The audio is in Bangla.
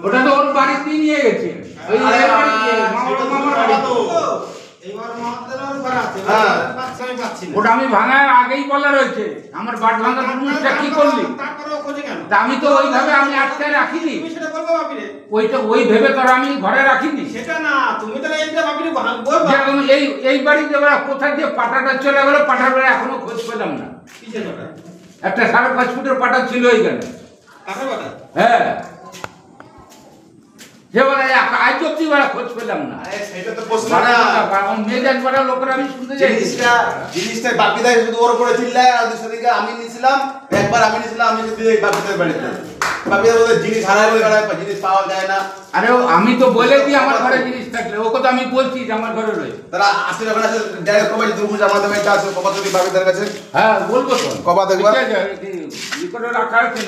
ওটা তো ওর বাড়িতে নিয়ে গেছে ওই ওটা আমি ভাঙার আগেই বলা রয়েছে আমার বাট ভাঙার জিনিসটা কি করলি আমি তো ওইভাবে আমি আটকে রাখিনি ওইটা ওই ভেবে তোর আমি ঘরে রাখিনি সেটা না তুমি তো এইটা ভাবিনি যেরকম এই বাড়িতে ওরা কোথা দিয়ে পাটাটা চলে গেল পাটার বেলা এখনো খোঁজ পেলাম না একটা 5.5 ফুটের পাটা ছিল এইখানে হ্যাঁ যে বলে আজ অব্দি ওরা খোঁজ পেলাম না সেটা তো প্রশ্ন না মেজাজ পাড়ার লোকেরা আমি শুনতে চাই জিনিসটা বাপিদা শুধু ওর উপরে চিল্লায় আর দুই সেদিকে আমি নিয়েছিলাম একবার আমি নিয়েছিলাম আমি যদি বাপিদার বাড়িতে বাপিদা বলে জিনিস হারায় জিনিস পাওয়া যায় না আরে আমি তো বলে দিই আমার ঘরে জিনিস থাকলে ও কথা আমি বলছি যে আমার ঘরে রয়েছে তারা আসলে যখন আসে ডাইরেক্ট কবে দুর্গুজ আমাদের বাড়িতে আছে কবা যদি বাপিদার কাছে হ্যাঁ বলবো তো কবা দেখবা রেকর্ডে রাখা আছে